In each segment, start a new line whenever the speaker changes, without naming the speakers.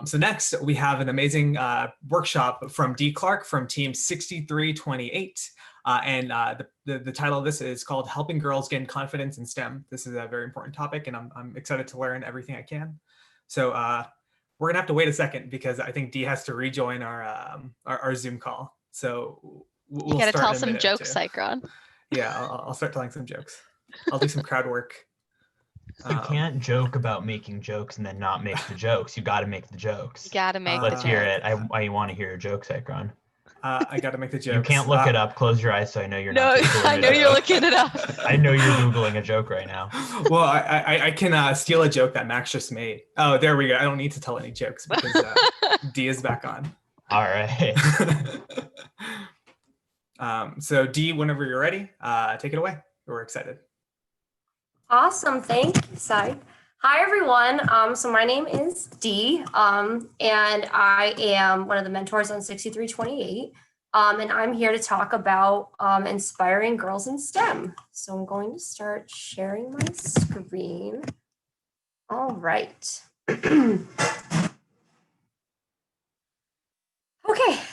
So next, we have an amazing workshop from D. Clark from Team 6328. The title of this is called Helping Girls Gain Confidence in STEM. This is a very important topic, and I'm excited to learn everything I can. So we're going to have to wait a second because I think Dee has to rejoin our Zoom call. So we'll
you got to
start
tell some jokes, Cycron.
Yeah, I'll start telling some jokes. I'll do some crowd work.
You can't joke about making jokes and then not make the jokes. You got to make the jokes.
You got to make
Let's hear it. I want to hear your joke, Cycron.
I got to make the jokes.
You can't look it up. Close your eyes so I know you're not.
No, I know you're looking it up.
I know you're Googling a joke right now.
Well, I can steal a joke that Max just made. Oh, there we go. I don't need to tell any jokes because Dee is back on.
All right.
So Dee, whenever you're ready, take it away. We're excited.
Awesome, thank you, Cy. Hi, everyone. So my name is Dee, and I am one of the mentors on 6328, and I'm here to talk about inspiring girls in STEM. So I'm going to start sharing my screen. All right. Okay,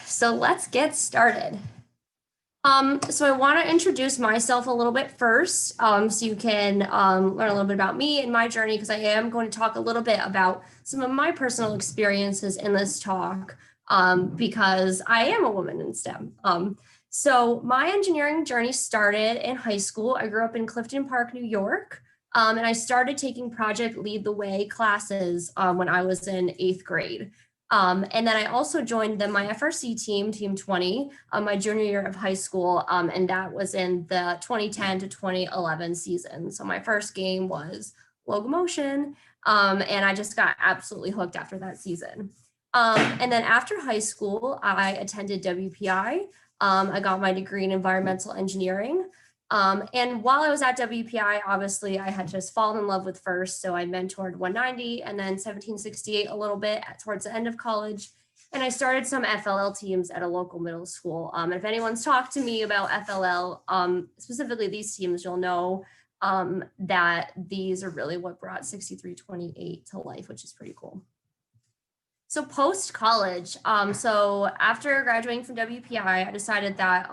so let's get started. So I want to introduce myself a little bit first, so you can learn a little bit about me and my journey, because I am going to talk a little bit about some of my personal experiences in this talk, because I am a woman in STEM. So my engineering journey started in high school. I grew up in Clifton Park, New York, and I started taking Project Lead the Way classes when I was in 8th grade. And then I also joined my FRC team, Team 20, my junior year of high school, and that was in the 2010 to 2011 season. So my first game was Locomotion, and I just got absolutely hooked after that season. And then after high school, I attended WPI. I got my degree in environmental engineering. And while I was at WPI, obviously I had just fallen in love with FIRST. So I mentored 190 and then 1768 a little bit towards the end of college. And I started some FLL teams at a local middle school. If anyone's talked to me about FLL, specifically these teams, you'll know that these are really what brought 6328 to life, which is pretty cool. So post-college, so after graduating from WPI, I decided that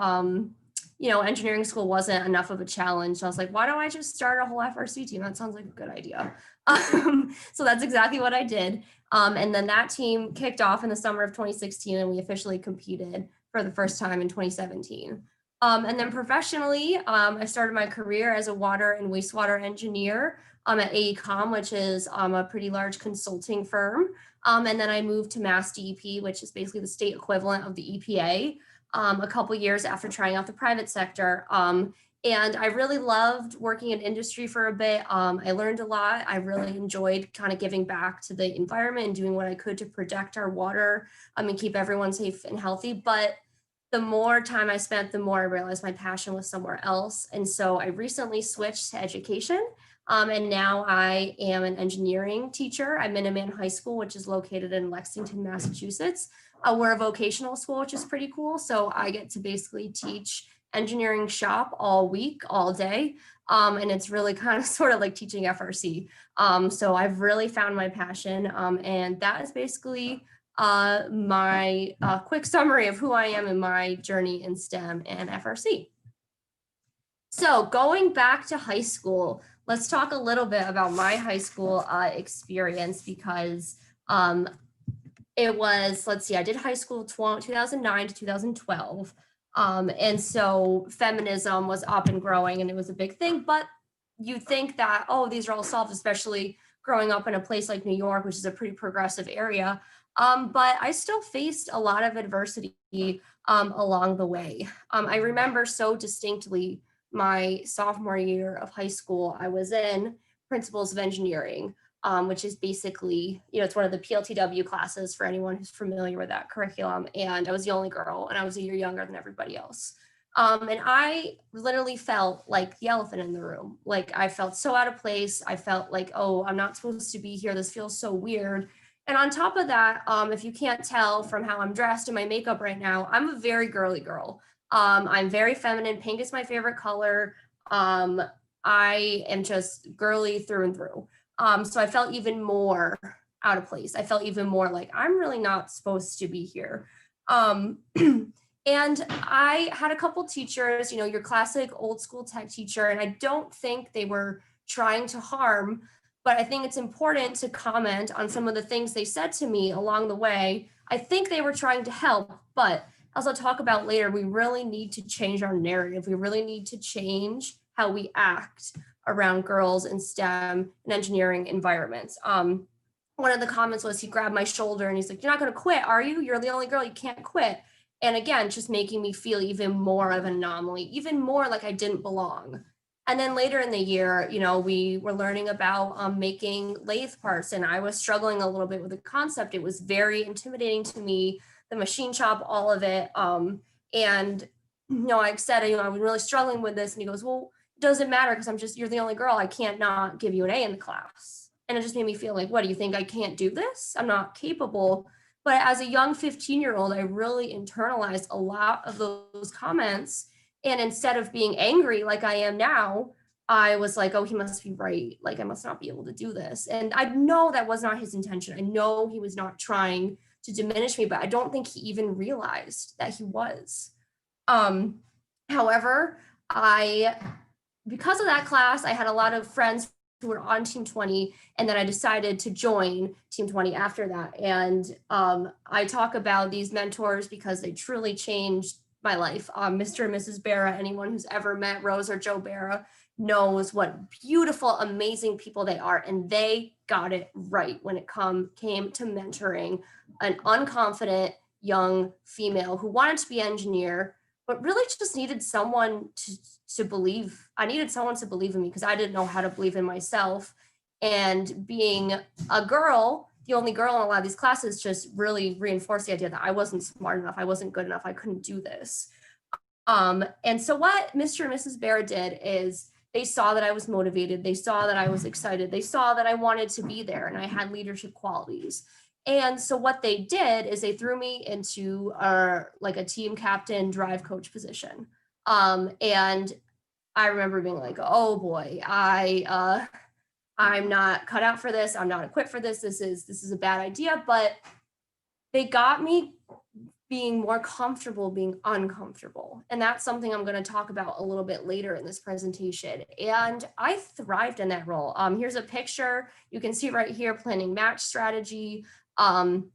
engineering school wasn't enough of a challenge. So I was like, why don't I just start a whole FRC team? That sounds like a good idea. So that's exactly what I did. And then that team kicked off in the summer of 2016, and we officially competed for the first time in 2017. And then professionally, I started my career as a water and wastewater engineer at AECOM, which is a pretty large consulting firm. And then I moved to Mass DEP, which is basically the state equivalent of the EPA. A couple years after trying out the private sector. And I really loved working in industry for a bit. I learned a lot. I really enjoyed kind of giving back to the environment and doing what I could to protect our water and keep everyone safe and healthy. But the more time I spent, the more I realized my passion was somewhere else. And so I recently switched to education. And now I am an engineering teacher at Minuteman High School, which is located in Lexington, Massachusetts. We're a vocational school, which is pretty cool. So I get to basically teach engineering shop all week, all day. And it's really kind of sort of like teaching FRC. So I've really found my passion. And that is basically my quick summary of who I am in my journey in STEM and FRC. So going back to high school, let's talk a little bit about my high school experience, because it was, let's see, I did high school 2009 to 2012. And so feminism was up and growing and it was a big thing, but you think that, oh, these are all solved, especially growing up in a place like New York, which is a pretty progressive area. But I still faced a lot of adversity along the way. I remember so distinctly my sophomore year of high school, I was in Principles of Engineering, which is basically, it's one of the PLTW classes for anyone who's familiar with that curriculum. And I was the only girl and I was a year younger than everybody else. And I literally felt like the elephant in the room. Like I felt so out of place. I felt like, oh, I'm not supposed to be here. This feels so weird. And on top of that, if you can't tell from how I'm dressed and my makeup right now, I'm a very girly girl. I'm very feminine. Pink is my favorite color. I am just girly through and through. So I felt even more out of place. I felt even more like I'm really not supposed to be here. And I had a couple teachers, you know, your classic old school tech teacher, and I don't think they were trying to harm, but I think it's important to comment on some of the things they said to me along the way. I think they were trying to help, but as I'll talk about later, we really need to change our narrative. We really need to change how we act around girls in STEM and engineering environments. One of the comments was he grabbed my shoulder and he's like, "You're not going to quit, are you? You're the only girl, you can't quit." And again, just making me feel even more of an anomaly, even more like I didn't belong. And then later in the year, you know, we were learning about making lathe parts, and I was struggling a little bit with the concept. It was very intimidating to me, the machine shop, all of it. And you know, I said, you know, I'm really struggling with this. And he goes, "Well, it doesn't matter because you're the only girl. I can't not give you an A in the class." And it just made me feel like, what, do you think I can't do this? I'm not capable. But as a young 15-year-old, I really internalized a lot of those comments. And instead of being angry like I am now, I was like, oh, he must be right. Like, I must not be able to do this. And I know that was not his intention. I know he was not trying to diminish me, but I don't think he even realized that he was. However, because of that class, I had a lot of friends who were on Team 20, and then I decided to join Team 20 after that. And I talk about these mentors because they truly changed my life. Mr. and Mrs. Barra, anyone who's ever met Rose or Joe Barra knows what beautiful, amazing people they are. And they got it right when it came to mentoring an unconfident young female who wanted to be an engineer, but really just needed someone to believe. I needed someone to believe in me because I didn't know how to believe in myself. And being a girl, the only girl in a lot of these classes, just really reinforced the idea that I wasn't smart enough, I wasn't good enough, I couldn't do this. And so what Mr. and Mrs. Bear did is they saw that I was motivated, they saw that I was excited, they saw that I wanted to be there and I had leadership qualities. And so what they did is they threw me into like a team captain drive coach position. And I remember being like, oh boy, I'm not cut out for this. I'm not equipped for this. This is a bad idea. But they got me being more comfortable being uncomfortable. And that's something I'm going to talk about a little bit later in this presentation. And I thrived in that role. Here's a picture. You can see right here, planning match strategy. And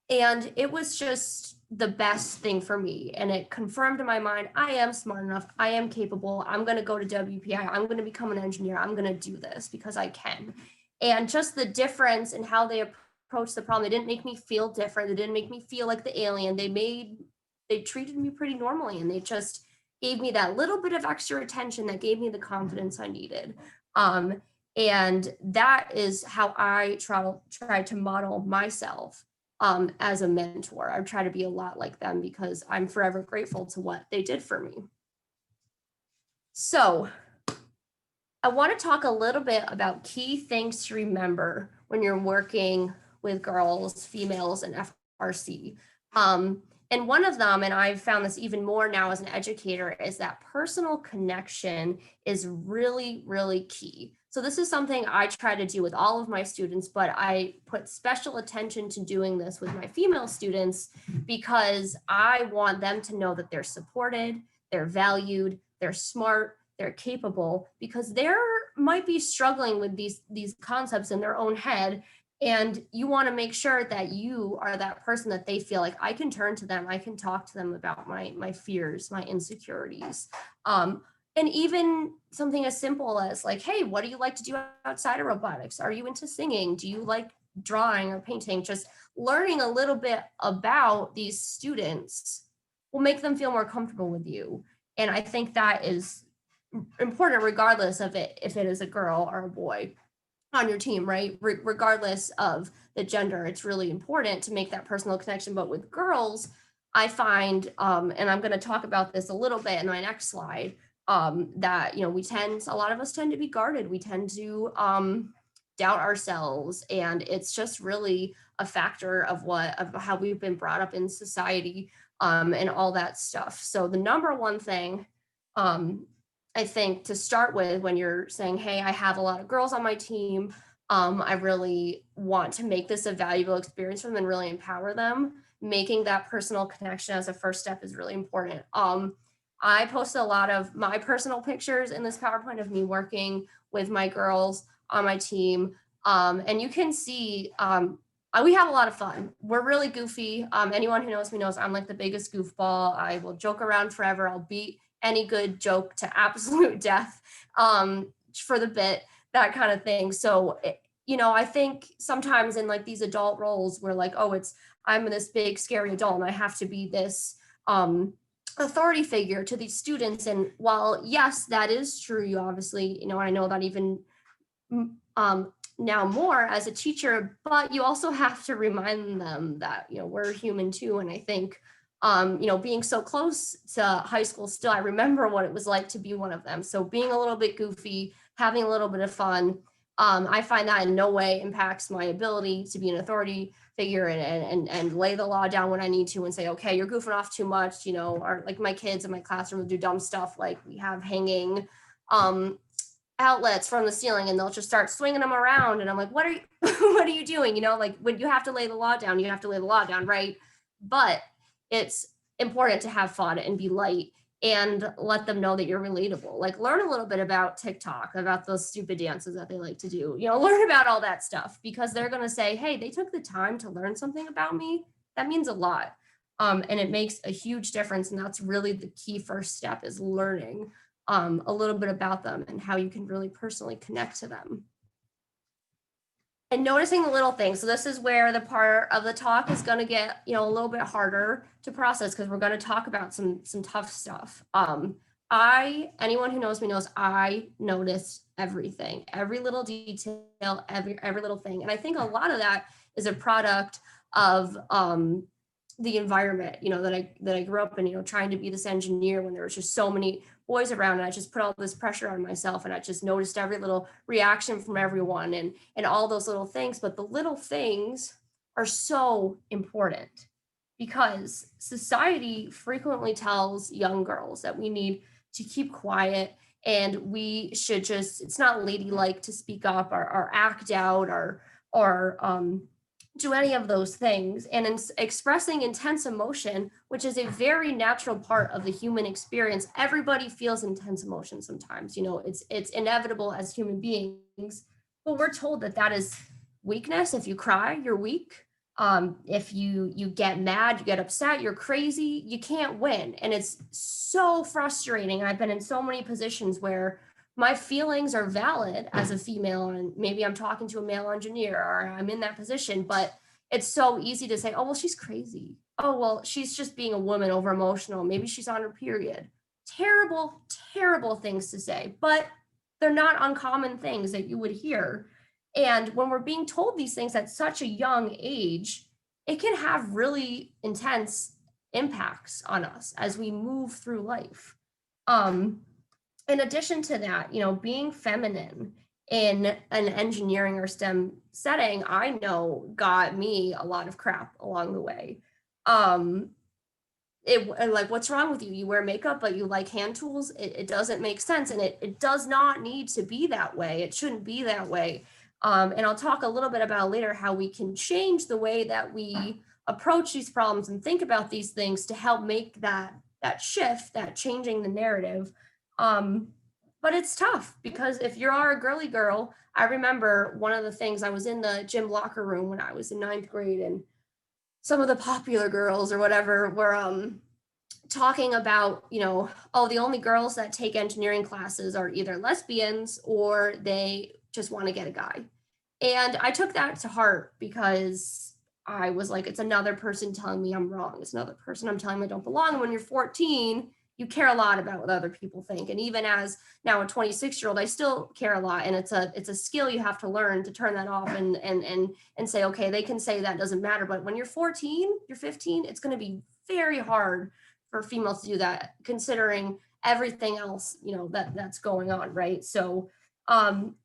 it was just the best thing for me. And it confirmed in my mind, I am smart enough. I am capable. I'm going to go to WPI. I'm going to become an engineer. I'm going to do this because I can. And just the difference in how they approached the problem, they didn't make me feel different. They didn't make me feel like the alien. They treated me pretty normally. And they just gave me that little bit of extra attention that gave me the confidence I needed. And that is how I try to model myself as a mentor. I try to be a lot like them because I'm forever grateful to what they did for me. So I want to talk a little bit about key things to remember when you're working with girls, females, and FRC. And one of them, and I've found this even more now as an educator, is that personal connection is really, really key. So this is something I try to do with all of my students, but I put special attention to doing this with my female students because I want them to know that they're supported, they're valued, they're smart, they're capable, because they might be struggling with these concepts in their own head. And you want to make sure that you are that person that they feel like I can turn to them. I can talk to them about my fears, my insecurities. And even something as simple as like, hey, what do you like to do outside of robotics? Are you into singing? Do you like drawing or painting? Just learning a little bit about these students will make them feel more comfortable with you. And I think that is important regardless of if it is a girl or a boy on your team, right? Regardless of the gender, it's really important to make that personal connection. But with girls, I find, and I'm going to talk about this a little bit in my next slide, that, you know, a lot of us tend to be guarded. We tend to doubt ourselves. And it's just really a factor of how we've been brought up in society and all that stuff. So the number one thing, I think, to start with when you're saying, hey, I have a lot of girls on my team, I really want to make this a valuable experience for them and really empower them. Making that personal connection as a first step is really important. I posted a lot of my personal pictures in this PowerPoint of me working with my girls on my team. And you can see we have a lot of fun. We're really goofy. Anyone who knows me knows I'm like the biggest goofball. I will joke around forever. I'll beat any good joke to absolute death for the bit, that kind of thing. So, I think sometimes in like these adult roles, we're like, oh, I'm this big scary adult and I have to be this authority figure to these students. And while yes, that is true, you obviously, I know that even now more as a teacher, but you also have to remind them that, we're human too. And I think, being so close to high school still, I remember what it was like to be one of them. So being a little bit goofy, having a little bit of fun, I find that in no way impacts my ability to be an authority figure and lay the law down when I need to and say, okay, you're goofing off too much, or like my kids in my classroom do dumb stuff. Like we have hanging, outlets from the ceiling and they'll just start swinging them around. And I'm like, what are you doing? Like when you have to lay the law down, you have to lay the law down, right? But it's important to have fun and be light and let them know that you're relatable. Like learn a little bit about TikTok, about those stupid dances that they like to do, learn about all that stuff because they're going to say, hey, they took the time to learn something about me. That means a lot. And it makes a huge difference. And that's really the key first step is learning a little bit about them and how you can really personally connect to them. And noticing the little things. So this is where the part of the talk is going to get, a little bit harder to process because we're going to talk about some tough stuff. Anyone who knows me knows I notice everything, every little detail, every little thing. And I think a lot of that is a product of the environment, that I grew up in, trying to be this engineer when there was just so many boys around and I just put all this pressure on myself and I just noticed every little reaction from everyone and all those little things. But the little things are so important because society frequently tells young girls that we need to keep quiet and we should it's not ladylike to speak up or act out or do any of those things. And in expressing intense emotion, which is a very natural part of the human experience, everybody feels intense emotion sometimes. It's inevitable as human beings, but we're told that is weakness. If you cry, you're weak. If you get mad, you get upset, you're crazy, you can't win. And it's so frustrating. I've been in so many positions where my feelings are valid as a female, and maybe I'm talking to a male engineer or I'm in that position, but it's so easy to say, oh, well, she's crazy. Oh, well, she's just being a woman over emotional. Maybe she's on her period. Terrible, terrible things to say, but they're not uncommon things that you would hear. And when we're being told these things at such a young age, it can have really intense impacts on us as we move through life. In addition to that, being feminine in an engineering or STEM setting, I know got me a lot of crap along the way. Like, what's wrong with you? You wear makeup, but you like hand tools. It doesn't make sense. And it does not need to be that way. It shouldn't be that way. And I'll talk a little bit about later how we can change the way that we approach these problems and think about these things to help make that shift, that changing the narrative. But it's tough because if you are a girly girl, I remember one of the things, I was in the gym locker room when I was in 9th grade and some of the popular girls or whatever were talking about, oh, the only girls that take engineering classes are either lesbians or they just want to get a guy. And I took that to heart because I was like, it's another person telling me I'm wrong. It's another person I'm telling me I don't belong. And when you're 14, you care a lot about what other people think. And even as now a 26-year-old, I still care a lot. And it's a skill you have to learn to turn that off and say, okay, they can say that doesn't matter. But when you're 14, you're 15, it's going to be very hard for females to do that, considering everything else, that's going on, right? So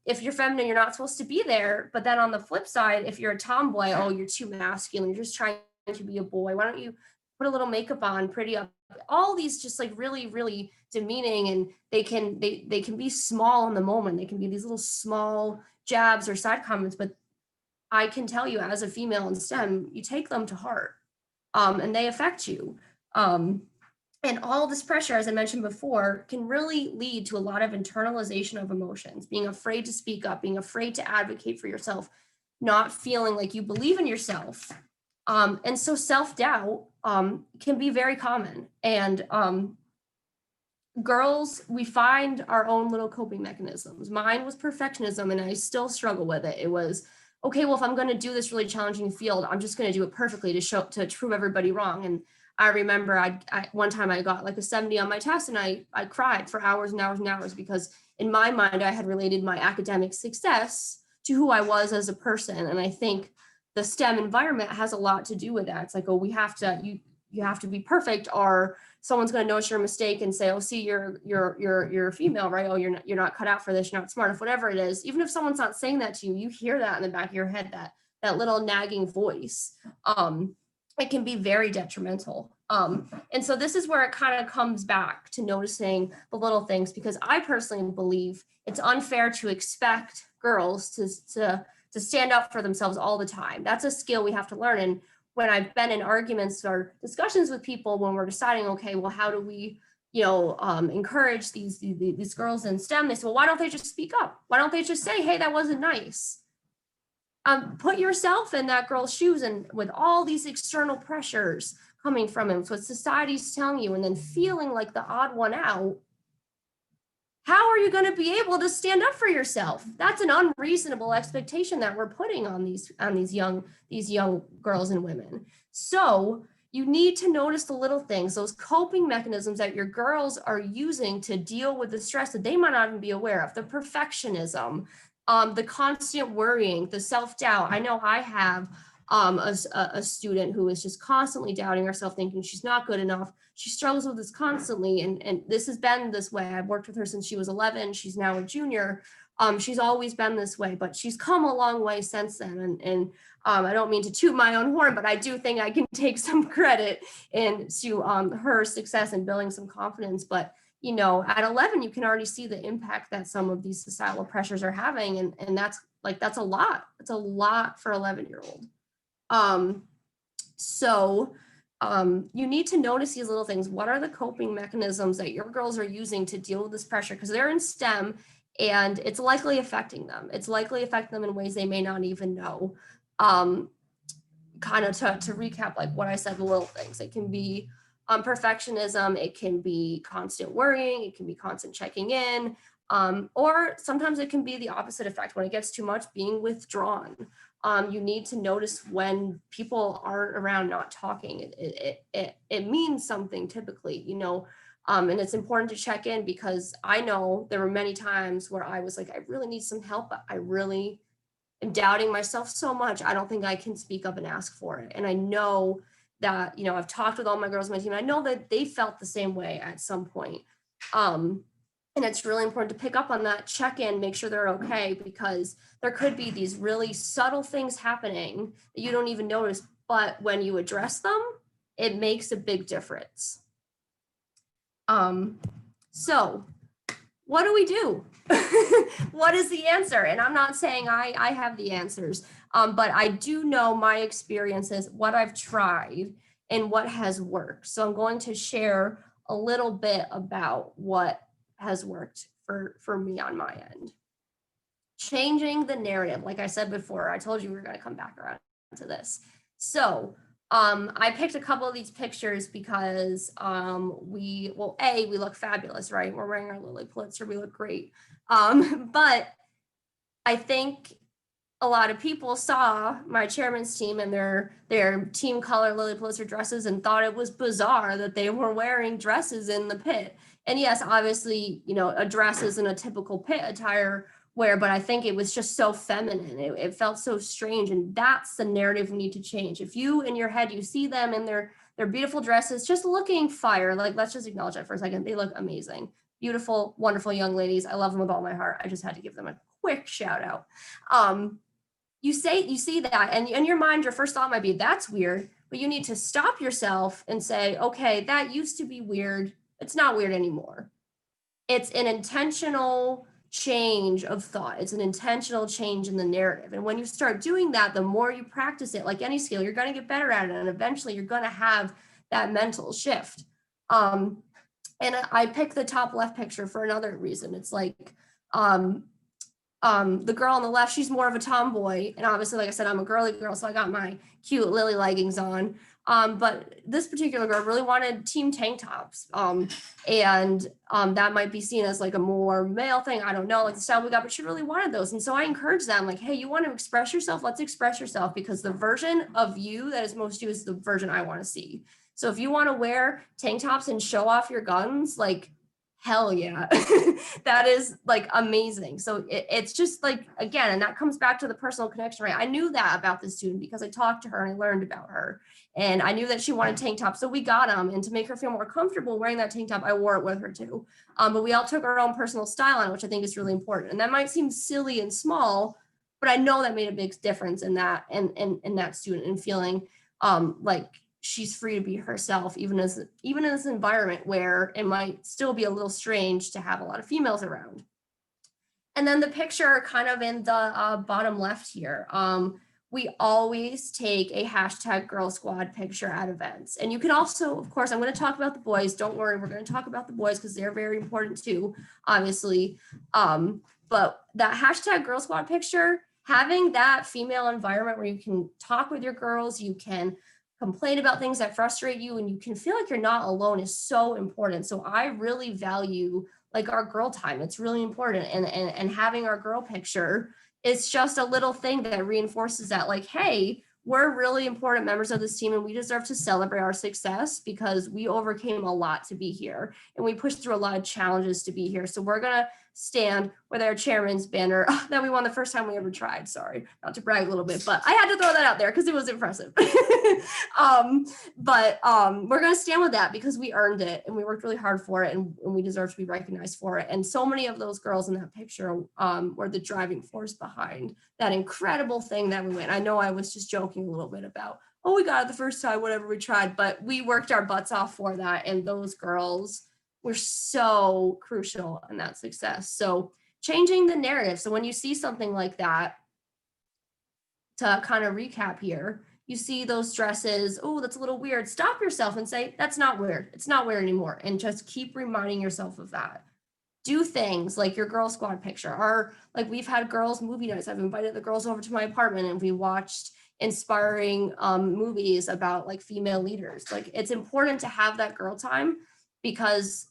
if you're feminine, you're not supposed to be there. But then on the flip side, if you're a tomboy, oh, you're too masculine, you're just trying to be a boy. Why don't you put a little makeup on, pretty up? All these just like really, really demeaning, and they can be small in the moment. They can be these little small jabs or side comments, but I can tell you as a female in STEM, you take them to heart, and they affect you. And all this pressure, as I mentioned before, can really lead to a lot of internalization of emotions, being afraid to speak up, being afraid to advocate for yourself, not feeling like you believe in yourself. And so self-doubt can be very common. And girls, we find our own little coping mechanisms. Mine was perfectionism, and I still struggle with it. It was, okay, well, if I'm going to do this really challenging field, I'm just going to do it perfectly to prove everybody wrong. And I remember I one time I got like a 70 on my test, and I cried for hours and hours and hours, because in my mind, I had related my academic success to who I was as a person. And I think the STEM environment has a lot to do with that. It's like, oh, you have to be perfect, or someone's going to notice your mistake and say, oh, see, you're a female, right? Oh, you're not cut out for this. You're not smart enough, whatever it is. Even if someone's not saying that to you, you hear that in the back of your head, that little nagging voice. It can be very detrimental. And so this is where it kind of comes back to noticing the little things, because I personally believe it's unfair to expect girls to stand up for themselves all the time. That's a skill we have to learn. And when I've been in arguments or discussions with people, when we're deciding, okay, well, how do we, encourage these girls in STEM? They say, well, why don't they just speak up? Why don't they just say, hey, that wasn't nice? Put yourself in that girl's shoes, and with all these external pressures coming from him, so what society's telling you, and then feeling like the odd one out, how are you going to be able to stand up for yourself? That's an unreasonable expectation that we're putting on these young girls and women. So you need to notice the little things, those coping mechanisms that your girls are using to deal with the stress that they might not even be aware of, the perfectionism, the constant worrying, the self-doubt. I know I have a student who is just constantly doubting herself, thinking she's not good enough. She struggles with this constantly, and this has been this way. I've worked with her since she was 11. She's now a junior. She's always been this way, but she's come a long way since then. And I don't mean to toot my own horn, but I do think I can take some credit into her success in building some confidence. But at 11, you can already see the impact that some of these societal pressures are having, and that's a lot. It's a lot for 11-year-old. So you need to notice these little things. What are the coping mechanisms that your girls are using to deal with this pressure? Because they're in STEM, and it's likely affecting them. It's likely affecting them in ways they may not even know. Kind of to recap, like what I said, the little things. It can be perfectionism. It can be constant worrying. It can be constant checking in. Or sometimes it can be the opposite effect. When it gets too much, being withdrawn. You need to notice when people aren't around, not talking. It means something typically, and it's important to check in, because I know there were many times where I was like, I really need some help, but I really am doubting myself so much. I don't think I can speak up and ask for it. And I know that, I've talked with all my girls on my team. I know that they felt the same way at some point. And it's really important to pick up on that, check in, make sure they're okay, because there could be these really subtle things happening that you don't even notice, but when you address them, it makes a big difference. So what do we do? What is the answer? And I'm not saying I have the answers, but I do know my experiences, what I've tried, and what has worked. So I'm going to share a little bit about what has worked for me on my end. Changing the narrative. Like I said before, I told you we were going to come back around to this. So I picked a couple of these pictures because we look fabulous, right? We're wearing our Lilly Pulitzer, we look great. But I think a lot of people saw my chairman's team and their team color Lilly Pulitzer dresses and thought it was bizarre that they were wearing dresses in the pit. And yes, obviously, a dress isn't a typical pit attire wear, but I think it was just so feminine. It felt so strange. And that's the narrative we need to change. If you, in your head, you see them in their beautiful dresses, just looking fire, like, let's just acknowledge that for a second. They look amazing. Beautiful, wonderful young ladies. I love them with all my heart. I just had to give them a quick shout out. You see that, and in your mind, your first thought might be, that's weird, but you need to stop yourself and say, okay, that used to be weird. It's not weird anymore. It's an intentional change of thought. It's an intentional change in the narrative. And when you start doing that, the more you practice it, like any skill, you're going to get better at it. And eventually you're going to have that mental shift. And I picked the top left picture for another reason. It's like, the girl on the left, she's more of a tomboy. And obviously, like I said, I'm a girly girl, so I got my cute lily leggings on. But this particular girl really wanted team tank tops. And that might be seen as like a more male thing. I don't know, like the style we got, but she really wanted those. And so I encouraged them, like, hey, you want to express yourself? Let's express yourself, because the version of you that is most you is the version I want to see. So if you want to wear tank tops and show off your guns, like, hell yeah. That is like amazing. So it's just like, again, and that comes back to the personal connection, right? I knew that about this student because I talked to her and I learned about her, and I knew that she wanted tank tops, so we got them. And to make her feel more comfortable wearing that tank top, I wore it with her too. But we all took our own personal style on it, which I think is really important. And that might seem silly and small, but I know that made a big difference in that, and that student, and feeling like she's free to be herself, even in this environment where it might still be a little strange to have a lot of females around. And then the picture kind of in the bottom left here, we always take a hashtag Girl Squad picture at events. And you can also, of course, I'm going to talk about the boys. Don't worry, we're going to talk about the boys because they're very important too, obviously. But that hashtag Girl Squad picture, having that female environment where you can talk with your girls, you can complain about things that frustrate you, and you can feel like you're not alone, is so important. So I really value like our girl time. It's really important. And having our girl picture, it's just a little thing that reinforces that, like, hey, we're really important members of this team and we deserve to celebrate our success because we overcame a lot to be here and we pushed through a lot of challenges to be here. So we're going to stand with our chairman's banner that we won the first time we ever tried. Sorry, not to brag a little bit, but I had to throw that out there because it was impressive. But we're going to stand with that because we earned it and we worked really hard for it, and we deserve to be recognized for it. And so many of those girls in that picture were the driving force behind that incredible thing that we went. I know I was just joking a little bit about, oh, we got it the first time, whatever we tried, but we worked our butts off for that. And those girls were so crucial in that success. So changing the narrative. So when you see something like that, to kind of recap here, you see those dresses, oh, that's a little weird. Stop yourself and say, that's not weird. It's not weird anymore. And just keep reminding yourself of that. Do things like your Girl Squad picture, or like we've had girls movie nights. I've invited the girls over to my apartment and we watched inspiring movies about like female leaders. Like, it's important to have that girl time because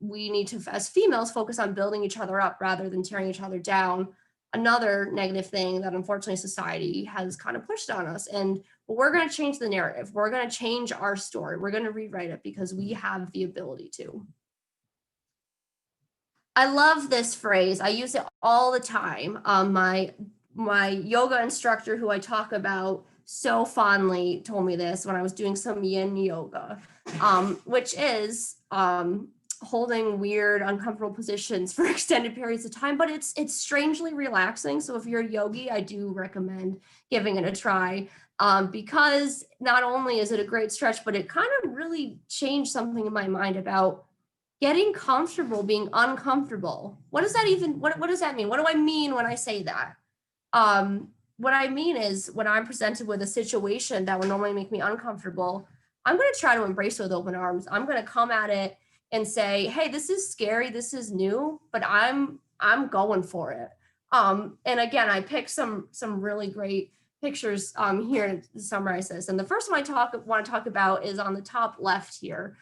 we need to, as females, focus on building each other up rather than tearing each other down. Another negative thing that unfortunately society has kind of pushed on us. And we're going to change the narrative. We're going to change our story. We're going to rewrite it because we have the ability to. I love this phrase. I use it all the time. My yoga instructor, who I talk about so fondly, told me this when I was doing some yin yoga, which is holding weird, uncomfortable positions for extended periods of time, but it's strangely relaxing. So if you're a yogi, I do recommend giving it a try, because not only is it a great stretch, but it kind of really changed something in my mind about getting comfortable being uncomfortable. What does that even, what does that mean? What do I mean when I say that? What I mean is when I'm presented with a situation that would normally make me uncomfortable, I'm going to try to embrace it with open arms. I'm going to come at it and say, hey, this is scary, this is new, but I'm going for it. And again, I picked some really great pictures here to summarize this. And the first one I want to talk about is on the top left here.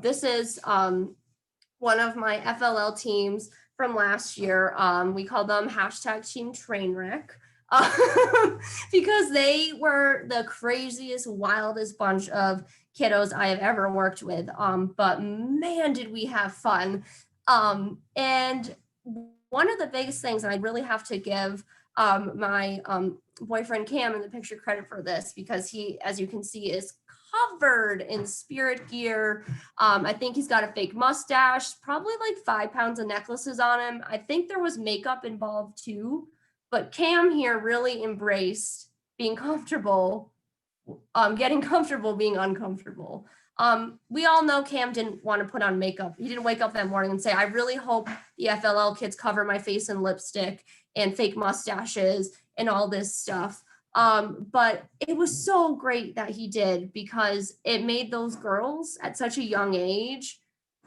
This is one of my FLL teams from last year. We called them #Team Trainwreck because they were the craziest, wildest bunch of kiddos I have ever worked with. But man, did we have fun. And one of the biggest things, and I really have to give my boyfriend Cam in the picture credit for this, because he, as you can see, is covered in spirit gear. I think he's got a fake mustache, probably like 5 pounds of necklaces on him. I think there was makeup involved too, but Cam here really embraced being comfortable, getting comfortable being uncomfortable. We all know Cam didn't want to put on makeup. He didn't wake up that morning and say, I really hope the FLL kids cover my face in lipstick and fake mustaches and all this stuff. But it was so great that he did, because it made those girls at such a young age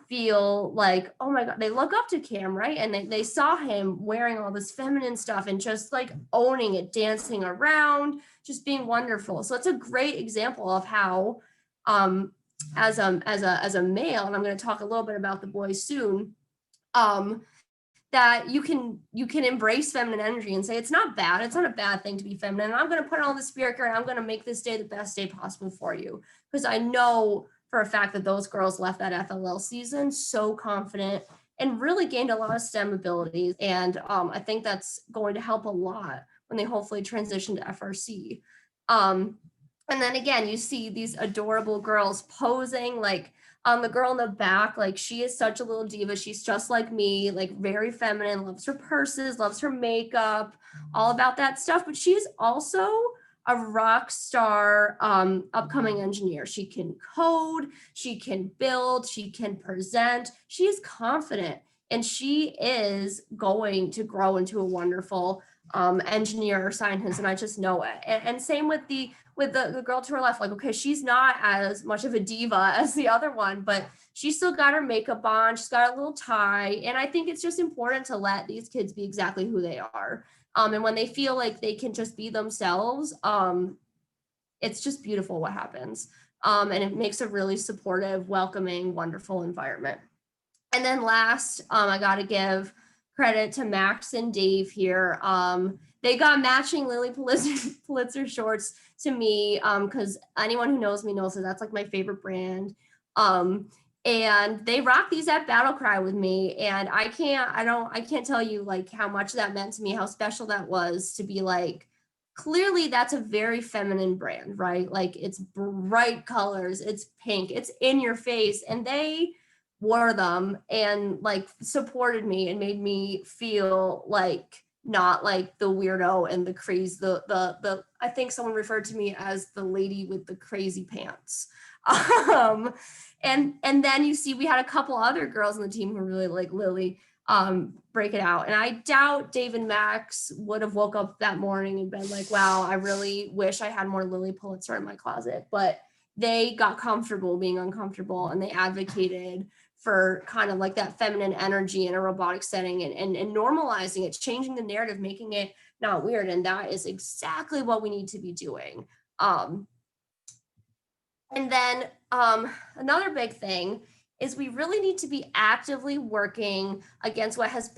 feel like, oh my God, they look up to Cam, right? And they saw him wearing all this feminine stuff and just like owning it, dancing around, just being wonderful. So it's a great example of how, as a male, and I'm going to talk a little bit about the boys soon, that you can embrace feminine energy and say it's not bad. It's not a bad thing to be feminine. I'm going to put all the spirit here and I'm going to make this day the best day possible for you. Because I know for a fact that those girls left that FLL season so confident and really gained a lot of STEM abilities. And I think that's going to help a lot when they hopefully transition to FRC. And then again, you see these adorable girls posing, like the girl in the back, like she is such a little diva. She's just like me, like very feminine, loves her purses, loves her makeup, all about that stuff. But she's also a rock star upcoming engineer. She can code, she can build, she can present. She is confident, and she is going to grow into a wonderful engineer or scientist, and I just know it. And same with the girl to her left. Like, okay, she's not as much of a diva as the other one, but she's still got her makeup on, she's got a little tie. And I think it's just important to let these kids be exactly who they are. And when they feel like they can just be themselves, it's just beautiful what happens. And it makes a really supportive, welcoming, wonderful environment. And then last, I got to give credit to Max and Dave here. They got matching Lily Pulitzer shorts to me, because anyone who knows me knows that that's like my favorite brand. And they rock these at Battle Cry with me. And I can't tell you like how much that meant to me, how special that was to be like, clearly that's a very feminine brand, right? Like it's bright colors, it's pink, it's in your face. And they wore them and like supported me and made me feel like not like the weirdo and the crazy, the I think someone referred to me as the lady with the crazy pants. And then you see we had a couple other girls on the team who really like Lily break it out. And I doubt Dave and Max would have woke up that morning and been like, wow, I really wish I had more Lily Pulitzer in my closet. But they got comfortable being uncomfortable, and they advocated for kind of like that feminine energy in a robotic setting and normalizing it, changing the narrative, making it not weird. And that is exactly what we need to be doing. And then another big thing is we really need to be actively working against what has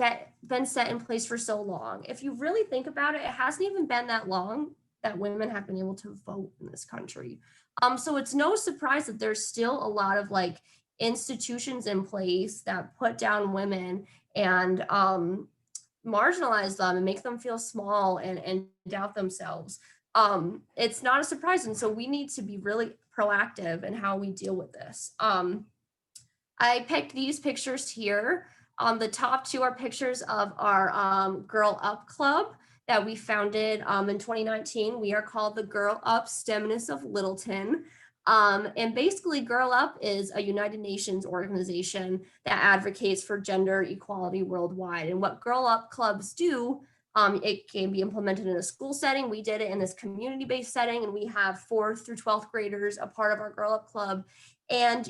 been set in place for so long. If you really think about it, it hasn't even been that long that women have been able to vote in this country. So it's no surprise that there's still a lot of like institutions in place that put down women and marginalize them and make them feel small and doubt themselves. It's not a surprise. And so we need to be really proactive in how we deal with this. I picked these pictures here. The top two are pictures of our Girl Up Club that we founded in 2019. We are called the Girl Up STEMness of Littleton. And basically Girl Up is a United Nations organization that advocates for gender equality worldwide. And what Girl Up clubs do, it can be implemented in a school setting. We did it in this community-based setting, and we have 4th through 12th graders a part of our Girl Up club. And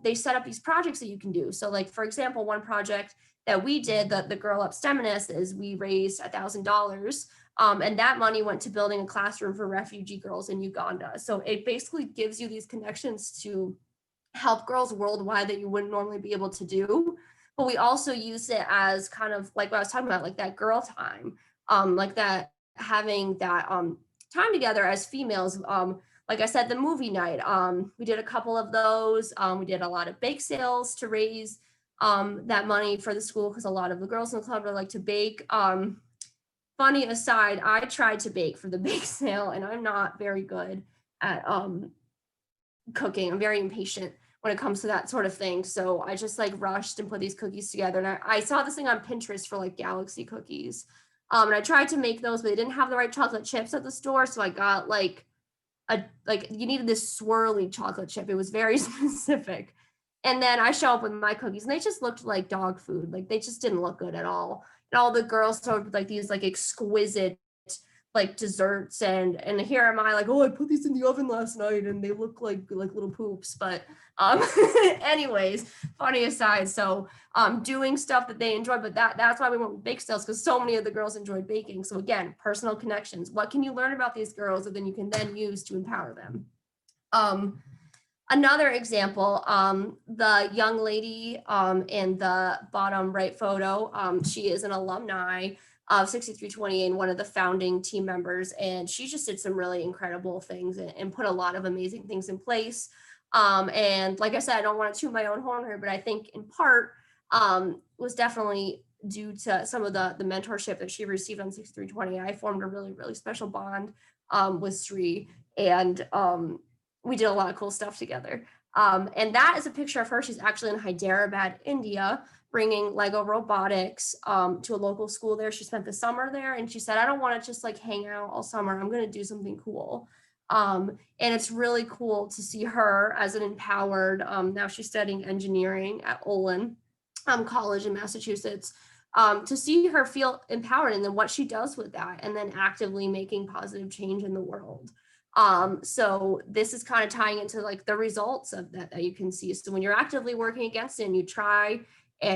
they set up these projects that you can do. So like, for example, one project that we did, the Girl Up STEMness, is we raised $1,000. And that money went to building a classroom for refugee girls in Uganda. So it basically gives you these connections to help girls worldwide that you wouldn't normally be able to do. But we also use it as kind of like what I was talking about, like that girl time, like that having that time together as females. Like I said, the movie night, we did a couple of those. We did a lot of bake sales to raise that money for the school, because a lot of the girls in the club like to bake. Funny aside, I tried to bake for the bake sale, and I'm not very good at cooking. I'm very impatient when it comes to that sort of thing. So I just like rushed and put these cookies together. And I saw this thing on Pinterest for like galaxy cookies. And I tried to make those, but they didn't have the right chocolate chips at the store. So I got like you needed this swirly chocolate chip. It was very specific. And then I show up with my cookies and they just looked like dog food. Like they just didn't look good at all. And all the girls showed up with like these like exquisite like desserts, and here am I like, oh, I put these in the oven last night and they look like little poops. But anyways, funny aside. So doing stuff that they enjoy, but that's why we went with bake sales, because so many of the girls enjoyed baking. So again, personal connections. What can you learn about these girls that then you can then use to empower them? Another example, the young lady in the bottom right photo, she is an alumni of 6328 and one of the founding team members, and she just did some really incredible things and put a lot of amazing things in place. And like I said, I don't want to toot my own horn here, but I think in part was definitely due to some of the mentorship that she received on 6320. I formed a really, really special bond with Sri, and we did a lot of cool stuff together. And that is a picture of her. She's actually in Hyderabad, India, bringing Lego robotics to a local school there. She spent the summer there, and she said, I don't want to just like hang out all summer. I'm going to do something cool. And it's really cool to see her as an empowered, now she's studying engineering at Olin College in Massachusetts, to see her feel empowered and then what she does with that, and then actively making positive change in the world. So this is kind of tying into like the results of that you can see. So when you're actively working against it and you try,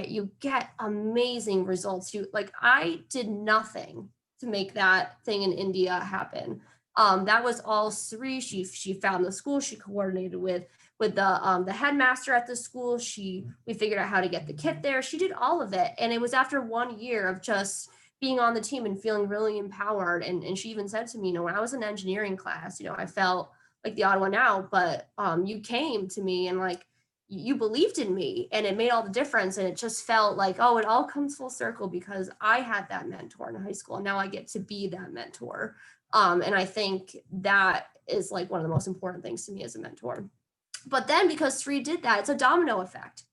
you get amazing results. I did nothing to make that thing in India happen. That was all Sri. She found the school. She coordinated with the headmaster at the school. We figured out how to get the kit there. She did all of it, and it was after 1 year of just being on the team and feeling really empowered. And she even said to me, when I was in engineering class, I felt like the odd one out, but you came to me and like you believed in me, and it made all the difference. And it just felt like, oh, it all comes full circle because I had that mentor in high school, and now I get to be that mentor. And I think that is like one of the most important things to me as a mentor. But then because Sri did that, it's a domino effect.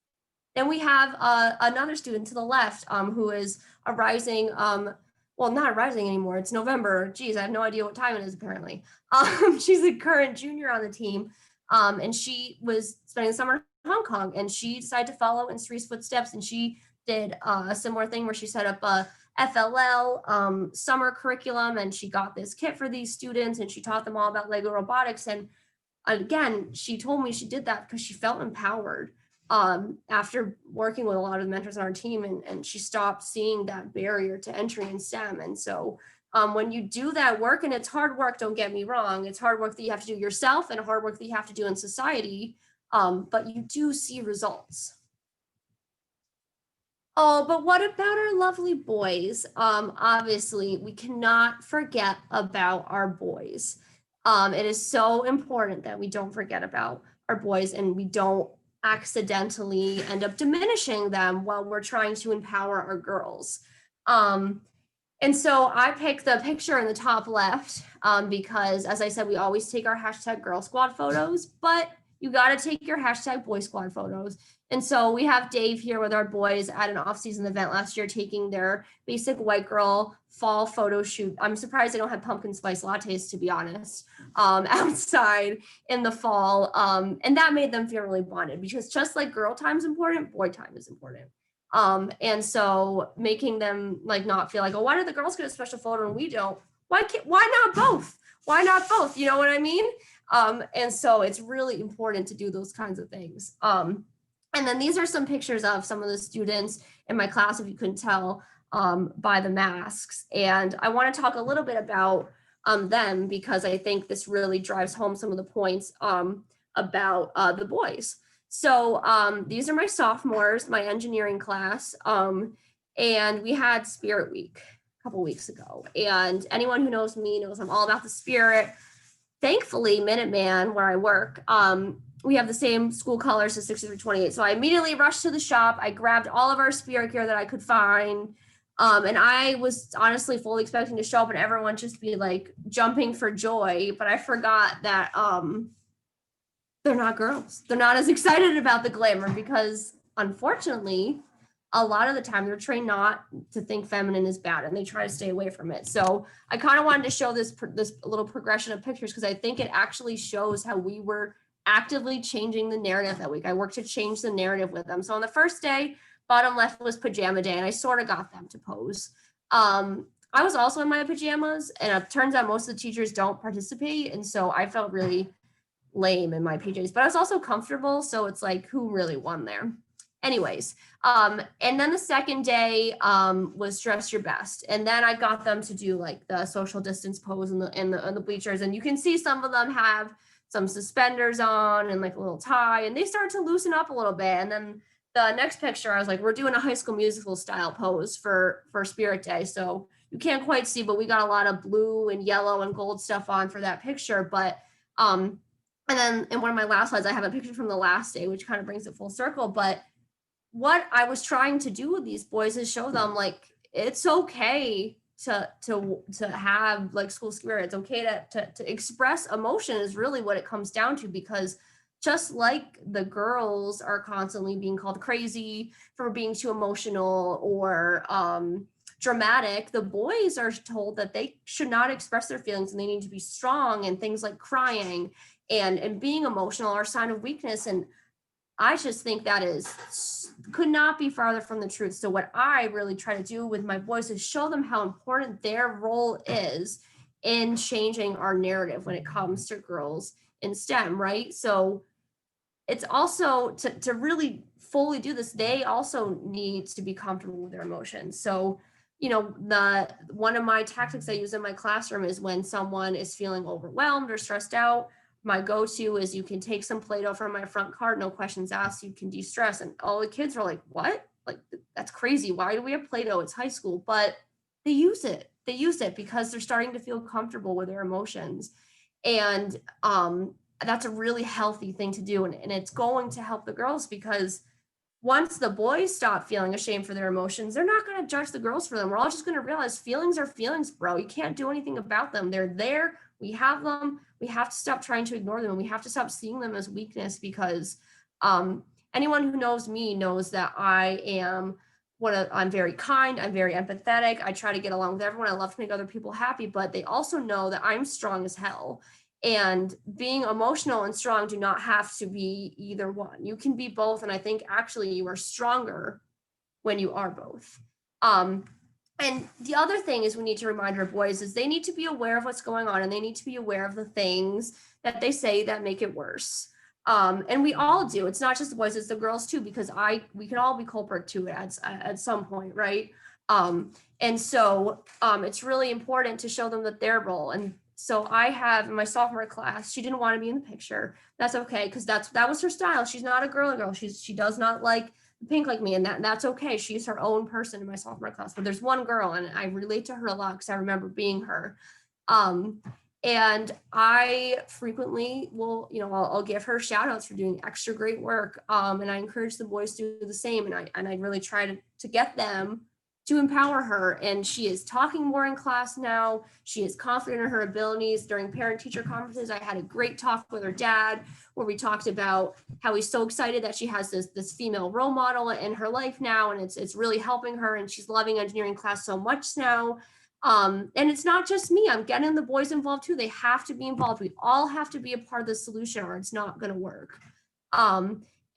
Then we have another student to the left who is a rising, well, not rising anymore. It's November. Geez, I have no idea what time it is apparently. She's a current junior on the team. And she was spending the summer in Hong Kong, and she decided to follow in Sri's footsteps. And she did a similar thing where she set up a FLL summer curriculum, and she got this kit for these students, and she taught them all about Lego robotics. And again, she told me she did that because she felt empowered after working with a lot of the mentors on our team, and she stopped seeing that barrier to entry in STEM. And so when you do that work, and it's hard work, don't get me wrong, it's hard work that you have to do yourself and hard work that you have to do in society, but you do see results. Oh, but what about our lovely boys? Obviously, we cannot forget about our boys. It is so important that we don't forget about our boys, and we don't accidentally end up diminishing them while we're trying to empower our girls. And so I picked the picture in the top left because, as I said, we always take our hashtag Girl Squad photos, but you got to take your hashtag Boy Squad photos. And so we have Dave here with our boys at an off-season event last year, taking their basic white girl fall photo shoot. I'm surprised they don't have pumpkin spice lattes, to be honest, outside in the fall. And that made them feel really bonded, because just like girl time is important, boy time is important. And so making them like not feel like, oh, why do the girls get a special photo and we don't? Why not both? Why not both? You know what I mean? And so it's really important to do those kinds of things. And then these are some pictures of some of the students in my class, if you couldn't tell by the masks. And I want to talk a little bit about them, because I think this really drives home some of the points about the boys. So these are my sophomores, my engineering class. And we had Spirit Week a couple weeks ago. And anyone who knows me knows I'm all about the spirit. Thankfully, Minuteman, where I work, we have the same school colors as 6328. So I immediately rushed to the shop. I grabbed all of our spirit gear that I could find. And I was honestly fully expecting to show up and everyone just be like jumping for joy. But I forgot that they're not girls. They're not as excited about the glamour, because unfortunately, a lot of the time they're trained not to think feminine is bad and they try to stay away from it. So I kind of wanted to show this little progression of pictures because I think it actually shows how we were actively changing the narrative that week. I worked to change the narrative with them. So on the first day, bottom left was pajama day, and I sort of got them to pose. I was also in my pajamas, and it turns out most of the teachers don't participate, and so I felt really lame in my PJs, but I was also comfortable, so it's like, who really won there? Anyways, and then the second day was dress your best, and then I got them to do like the social distance pose in the bleachers, and you can see some of them have some suspenders on and like a little tie, and they start to loosen up a little bit. And then the next picture, I was like, we're doing a High School Musical style pose for Spirit Day, so you can't quite see, but we got a lot of blue and yellow and gold stuff on for that picture. But and then in one of my last slides, I have a picture from the last day, which kind of brings it full circle. But what I was trying to do with these boys is show them like it's okay to have like school spirit. It's okay to express emotion is really what it comes down to, because just like the girls are constantly being called crazy for being too emotional or dramatic, the boys are told that they should not express their feelings and they need to be strong, and things like crying and being emotional are a sign of weakness. And I just think that could not be farther from the truth. So what I really try to do with my boys is show them how important their role is in changing our narrative when it comes to girls in STEM, right? So it's also to really fully do this, they also need to be comfortable with their emotions. So, you know, one of my tactics I use in my classroom is when someone is feeling overwhelmed or stressed out, my go-to is you can take some Play-Doh from my front card, no questions asked, you can de-stress. And all the kids are like, what? Like, that's crazy. Why do we have Play-Doh? It's high school. But they use it. They use it because they're starting to feel comfortable with their emotions. And that's a really healthy thing to do. And it's going to help the girls, because once the boys stop feeling ashamed for their emotions, they're not going to judge the girls for them. We're all just going to realize feelings are feelings, bro. You can't do anything about them. They're there. We have them. We have to stop trying to ignore them, and we have to stop seeing them as weakness, because anyone who knows me knows that I'm very kind. I'm very empathetic. I try to get along with everyone. I love to make other people happy, but they also know that I'm strong as hell. And being emotional and strong do not have to be either one. You can be both. And I think actually you are stronger when you are both. And the other thing is we need to remind our boys is they need to be aware of what's going on, and they need to be aware of the things that they say that make it worse. And we all do. It's not just the boys, it's the girls too, because we can all be culprit to it at some point, right? And so it's really important to show them that their role. And so I have in my sophomore class, she didn't want to be in the picture. That's okay, because that was her style. She's not a girly girl. She does not like pink like me, and that's okay. She's her own person in my sophomore class. But there's one girl, and I relate to her a lot because I remember being her. And I frequently will, I'll give her shout outs for doing extra great work. And I encourage the boys to do the same. And I really try to get them to empower her. And she is talking more in class now. She is confident in her abilities. During parent-teacher conferences, I had a great talk with her dad where we talked about how he's so excited that she has this female role model in her life now. And it's really helping her. And she's loving engineering class so much now. And it's not just me. I'm getting the boys involved too. They have to be involved. We all have to be a part of the solution, or it's not going to work.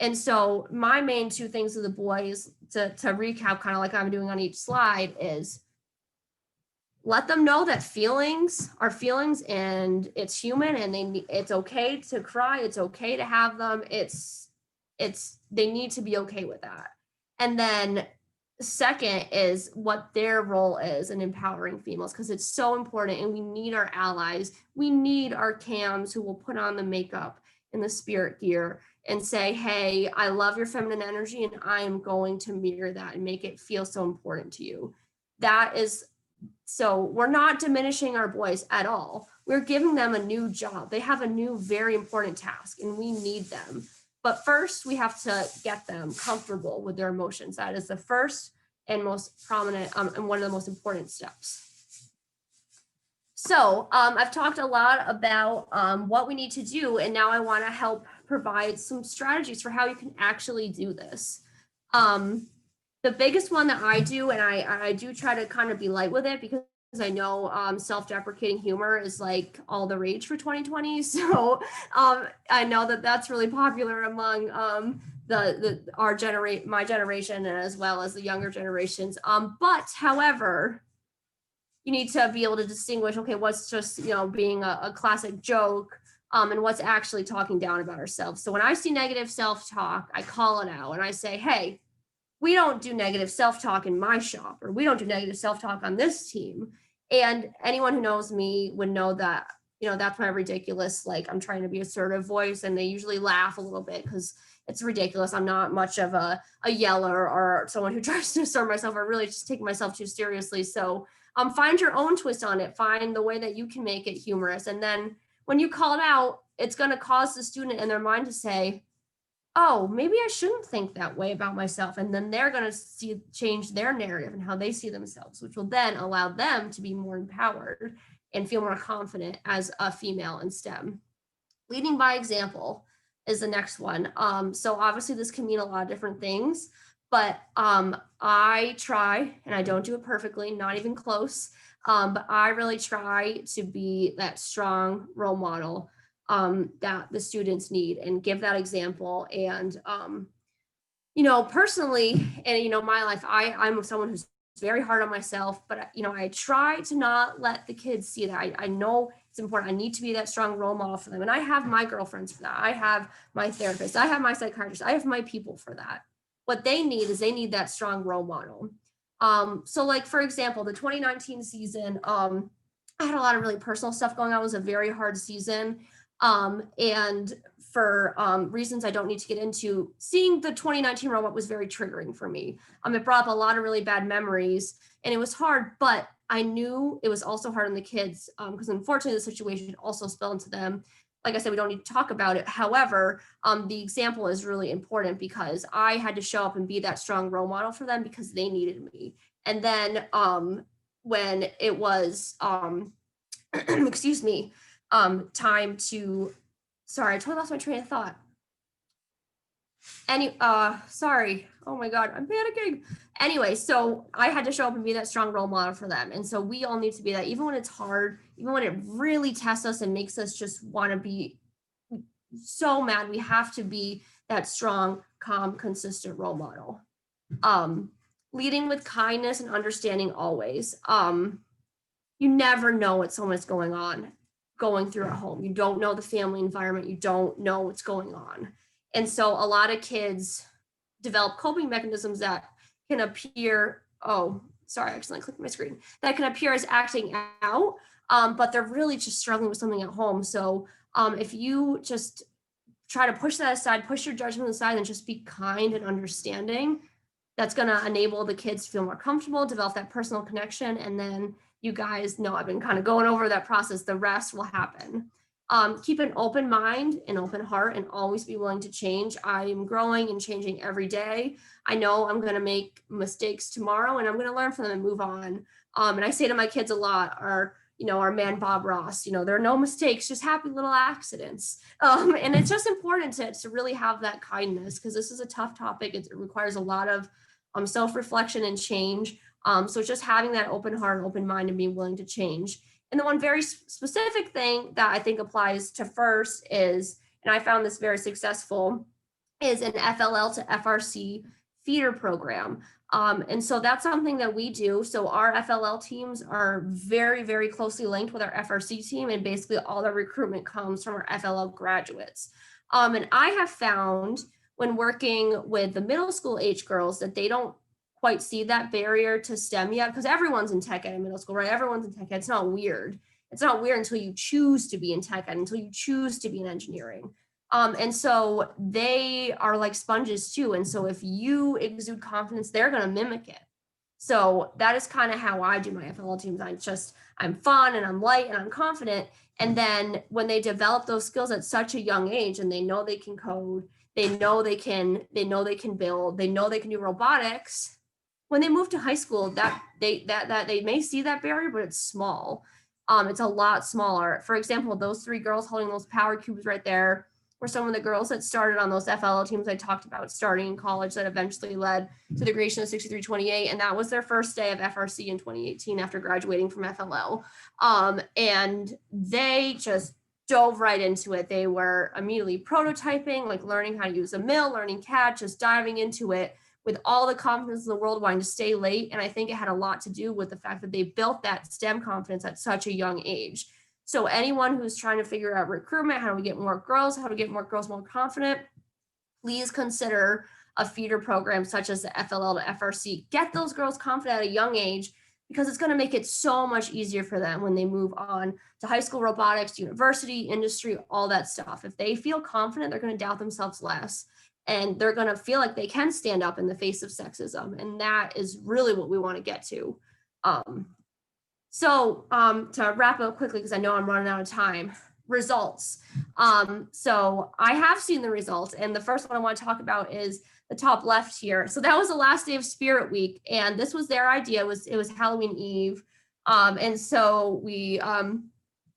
And so my main two things with the boys, to recap, kind of like I'm doing on each slide, is let them know that feelings are feelings and it's human, and it's okay to cry. It's okay to have them. They need to be okay with that. And then second is what their role is in empowering females, because it's so important, and we need our allies. We need our cams who will put on the makeup and the spirit gear and say, hey, I love your feminine energy, and I am going to mirror that and make it feel so important to you. So we're not diminishing our boys at all. We're giving them a new job. They have a new, very important task, and we need them. But first, we have to get them comfortable with their emotions. That is the first and most prominent and one of the most important steps. So I've talked a lot about what we need to do, and now I want to help provide some strategies for how you can actually do this. The biggest one that I do, and I do try to kind of be light with it because I know self-deprecating humor is like all the rage for 2020. So I know that that's really popular among my generation, as well as the younger generations. But however, you need to be able to distinguish, okay, what's just, being a classic joke, and what's actually talking down about ourselves. So when I see negative self-talk, I call it out and I say, hey, we don't do negative self-talk in my shop, or we don't do negative self-talk on this team. And anyone who knows me would know that, that's my ridiculous, like, I'm trying to be assertive voice, and they usually laugh a little bit because it's ridiculous. I'm not much of a yeller or someone who tries to assert myself, or really just taking myself too seriously. So find your own twist on it, find the way that you can make it humorous. And then when you call it out, it's going to cause the student in their mind to say, oh, maybe I shouldn't think that way about myself. And then they're going to change their narrative and how they see themselves, which will then allow them to be more empowered and feel more confident as a female in STEM. Leading by example is the next one. So obviously this can mean a lot of different things, but I try, and I don't do it perfectly, not even close, but I really try to be that strong role model that the students need, and give that example. And personally, and my life, I'm someone who's very hard on myself, but I try to not let the kids see that. I know it's important. I need to be that strong role model for them, and I have my girlfriends for that. I have my therapist, I have my psychiatrist, I have my people for that. What they need is that strong role model. So like, for example, the 2019 season, I had a lot of really personal stuff going on. It was a very hard season. And for reasons I don't need to get into, seeing the 2019 robot was very triggering for me. It brought up a lot of really bad memories, and it was hard, but I knew it was also hard on the kids, because unfortunately the situation also spilled into them. Like I said, we don't need to talk about it. However, the example is really important because I had to show up and be that strong role model for them because they needed me. And then when it was, excuse me, time to, sorry, I totally lost my train of thought. Sorry, oh my God, I'm panicking. Anyway, so I had to show up and be that strong role model for them. And so we all need to be that, even when it's hard, even when it really tests us and makes us just want to be so mad, we have to be that strong, calm, consistent role model. Leading with kindness and understanding always. You never know what someone's going through at home. You don't know the family environment. You don't know what's going on. And so a lot of kids develop coping mechanisms that can appear, oh, sorry, I accidentally clicked my screen, that can appear as acting out, but they're really just struggling with something at home. So if you just try to push that aside, push your judgment aside, and just be kind and understanding, that's going to enable the kids to feel more comfortable, develop that personal connection, and then you guys know I've been kind of going over that process. The rest will happen. Keep an open mind, an open heart, and always be willing to change. I am growing and changing every day. I know I'm going to make mistakes tomorrow, and I'm going to learn from them and move on. And I say to my kids a lot, our man, Bob Ross, there are no mistakes, just happy little accidents. And it's just important to really have that kindness, because this is a tough topic. It requires a lot of self-reflection and change. So just having that open heart, open mind, and being willing to change. And the one very specific thing that I think applies to FIRST is, and I found this very successful, is an FLL to FRC feeder program. And so that's something that we do. So our FLL teams are very, very closely linked with our FRC team, and basically all the recruitment comes from our FLL graduates. And I have found when working with the middle school age girls that they don't quite see that barrier to STEM yet, because everyone's in tech ed in middle school, right? Everyone's in tech ed. It's not weird. It's not weird until you choose to be in tech ed, until you choose to be in engineering. And so they are like sponges too. And so if you exude confidence, they're going to mimic it. So that is kind of how I do my FLL teams. I'm fun and I'm light and I'm confident. And then when they develop those skills at such a young age, and they know they can code, they know they can build, they know they can do robotics, when they move to high school, that they may see that barrier, but it's small. It's a lot smaller. For example, those 3 girls holding those power cubes right there were some of the girls that started on those FLL teams I talked about starting in college that eventually led to the creation of 6328. And that was their first day of FRC in 2018 after graduating from FLL. And they just dove right into it. They were immediately prototyping, like learning how to use a mill, learning CAD, just diving into it with all the confidence in the world, wanting to stay late. And I think it had a lot to do with the fact that they built that STEM confidence at such a young age. So anyone who's trying to figure out recruitment, how do we get more girls, how to get more girls more confident, please consider a feeder program such as the FLL to FRC. Get those girls confident at a young age, because it's going to make it so much easier for them when they move on to high school robotics, university, industry, all that stuff. If they feel confident, they're going to doubt themselves less, and they're going to feel like they can stand up in the face of sexism. And that is really what we want to get to. So to wrap up quickly, because I know I'm running out of time, results. So I have seen the results, and the first one I want to talk about is the top left here. So that was the last day of Spirit Week, and this was their idea. It was Halloween Eve, and so we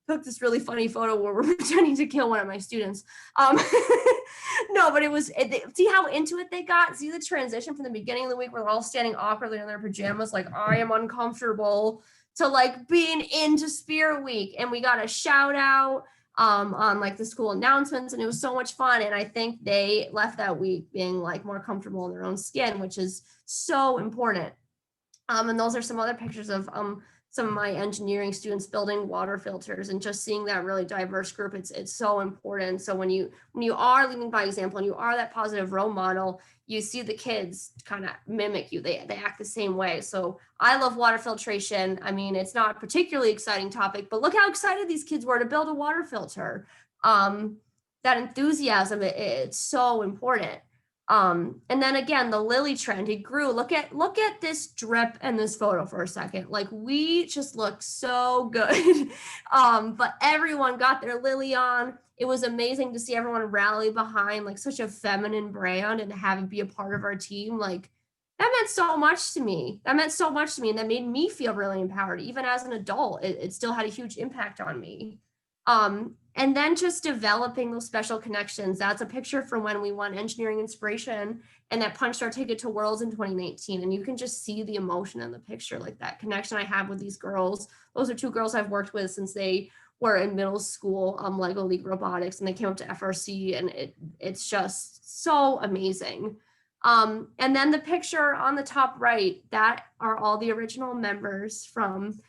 took this really funny photo where we're pretending to kill one of my students. No, but see how into it they got? See the transition from the beginning of the week where they're all standing awkwardly in their pajamas, like, I am uncomfortable, to like being into Spirit Week. And we got a shout out on like the school announcements, and it was so much fun. And I think they left that week being like more comfortable in their own skin, which is so important. And those are some other pictures of some of my engineering students building water filters, and just seeing that really diverse group. It's so important. So when you are leading by example and you are that positive role model, you see the kids kind of mimic you. They act the same way. So I love water filtration. I mean, it's not a particularly exciting topic, but look how excited these kids were to build a water filter. That enthusiasm, it's so important. And then again, the lily trend, it grew. Look at this drip and this photo for a second. Like, we just look so good. But everyone got their lily on. It was amazing to see everyone rally behind like such a feminine brand and to have it be a part of our team. Like, that meant so much to me. And that made me feel really empowered. Even as an adult, it still had a huge impact on me. And then just developing those special connections. That's a picture from when we won Engineering Inspiration and that punched our ticket to Worlds in 2019. And you can just see the emotion in the picture, like that connection I have with these girls. Those are two girls I've worked with since they were in middle school, Lego League Robotics, and they came up to FRC, and it's just so amazing. And then the picture on the top right, that are all the original members from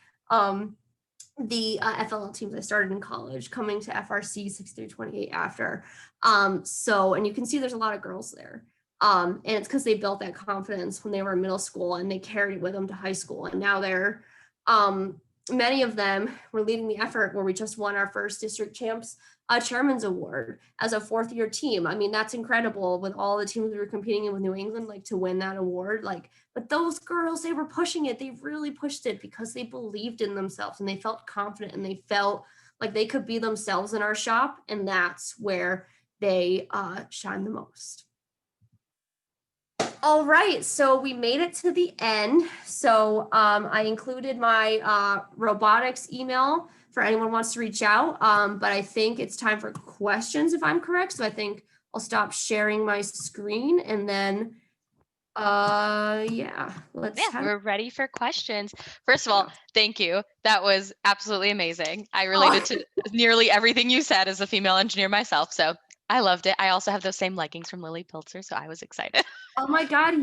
the FLL teams I started in college, coming to FRC 6328 after. And you can see there's a lot of girls there. And it's because they built that confidence when they were in middle school, and they carried it with them to high school. And now they're, many of them were leading the effort where we just won our first district champs chairman's award as a fourth year team. I mean, that's incredible with all the teams we were competing in with New England, like to win that award. Like, but those girls, they were pushing it. They really pushed it because they believed in themselves and they felt confident and they felt like they could be themselves in our shop. And that's where they shine the most. All right, so we made it to the end. So I included my robotics email for anyone who wants to reach out. But I think it's time for questions, if I'm correct. So I think I'll stop sharing my screen, and then
we're ready for questions. First of all, thank you. That was absolutely amazing. I related to nearly everything you said as a female engineer myself, so I loved it. I also have those same leggings from Lily Pilzer, so I was excited.
Oh my God.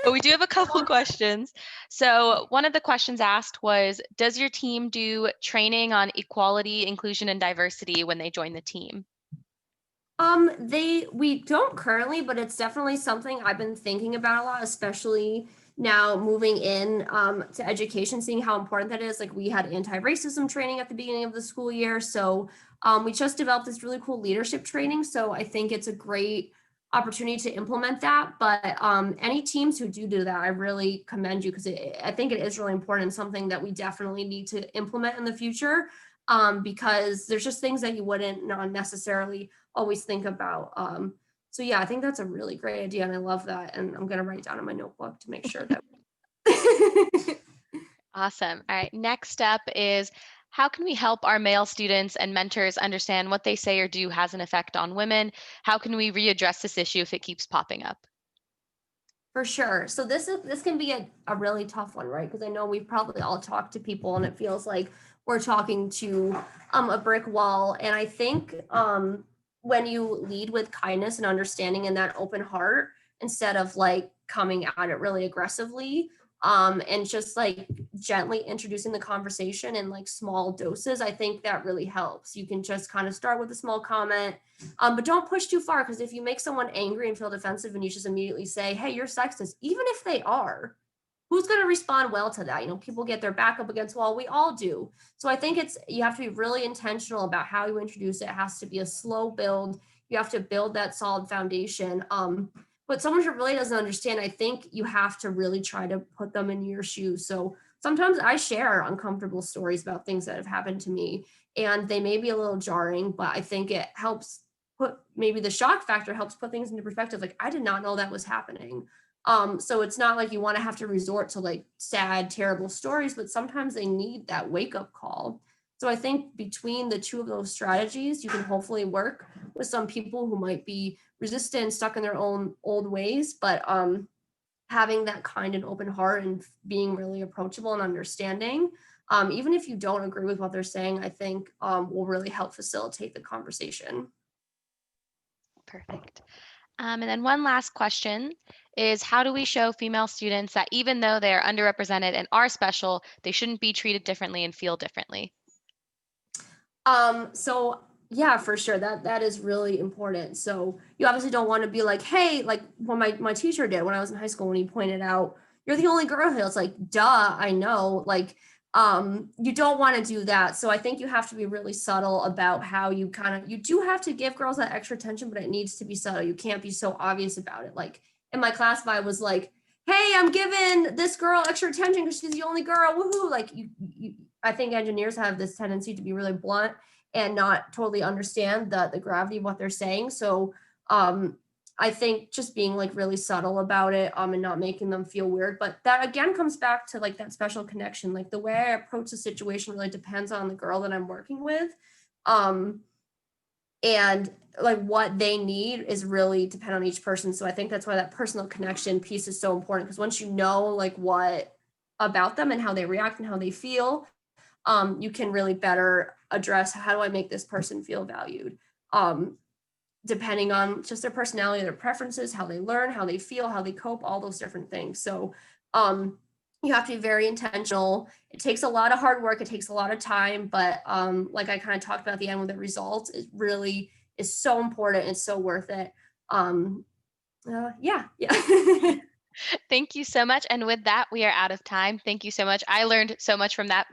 But we do have a couple questions. So one of the questions asked was, does your team do training on equality, inclusion, and diversity when they join the team?
We don't currently, but it's definitely something I've been thinking about a lot, especially now moving in to education, seeing how important that is. Like, we had anti-racism training at the beginning of the school year. So we just developed this really cool leadership training. So I think it's a great opportunity to implement that. But any teams who do that, I really commend you, because I think it is really important, something that we definitely need to implement in the future, because there's just things that you wouldn't necessarily always think about. So yeah, I think that's a really great idea, and I love that. And I'm going to write it down in my notebook to make sure that.
Awesome. All right. Next up is, How can we help our male students and mentors understand what they say or do has an effect on women? How can we readdress this issue if it keeps popping up?
For sure. So this can be a really tough one, right? Because I know we've probably all talked to people and it feels like we're talking to a brick wall. And I think when you lead with kindness and understanding and that open heart, instead of like coming at it really aggressively, and just like gently introducing the conversation in like small doses, I think that really helps. You can just kind of start with a small comment, but don't push too far, because if you make someone angry and feel defensive and you just immediately say, hey, you're sexist, even if they are, who's going to respond well to that? You know, people get their back up against the wall. We all do. So I think you have to be really intentional about how you introduce it. It has to be a slow build. You have to build that solid foundation. But someone who really doesn't understand, I think you have to really try to put them in your shoes. So sometimes I share uncomfortable stories about things that have happened to me, and they may be a little jarring, but I think it helps put, maybe the shock factor helps put things into perspective. Like, I did not know that was happening. So it's not like you want to have to resort to like sad, terrible stories, but sometimes they need that wake up call. So I think between the two of those strategies, you can hopefully work with some people who might be resistant, stuck in their own old ways, but having that kind and open heart and being really approachable and understanding, even if you don't agree with what they're saying, I think will really help facilitate the conversation.
Perfect. And then one last question is, how do we show female students that even though they are underrepresented and are special, they shouldn't be treated differently and feel differently?
So yeah, for sure. That is really important. So you obviously don't want to be like, hey, like what my teacher did when I was in high school, when he pointed out, you're the only girl here. It's like, duh, I know. Like, you don't want to do that. So I think you have to be really subtle about how you you do have to give girls that extra attention, but it needs to be subtle. You can't be so obvious about it. Like in my class, if I was like, hey, I'm giving this girl extra attention because she's the only girl, woohoo. Like I think engineers have this tendency to be really blunt and not totally understand the gravity of what they're saying. So I think just being like really subtle about it and not making them feel weird. But that again comes back to like that special connection. Like the way I approach the situation really depends on the girl that I'm working with. And like what they need is really depend on each person. So I think that's why that personal connection piece is so important, because once you know like what about them and how they react and how they feel, you can really better address how do I make this person feel valued, depending on just their personality, their preferences, how they learn, how they feel, how they cope, all those different things. So you have to be very intentional. It takes a lot of hard work. It takes a lot of time, but like I kind of talked about at the end with the results, it really is so important. It's so worth it. Yeah.
Thank you so much. And with that, we are out of time. Thank you so much. I learned so much from that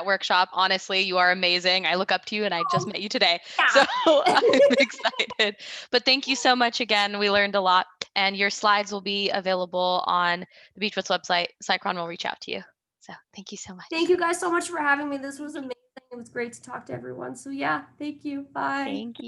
workshop. Honestly, you are amazing. I look up to you, and I just met you today.
Yeah.
So I'm excited. But thank you so much again. We learned a lot, and your slides will be available on the Beachwoods website. Cycron will reach out to you. So thank you so much.
Thank you guys so much for having me. This was amazing. It was great to talk to everyone. So yeah, thank you. Bye.
Thank you.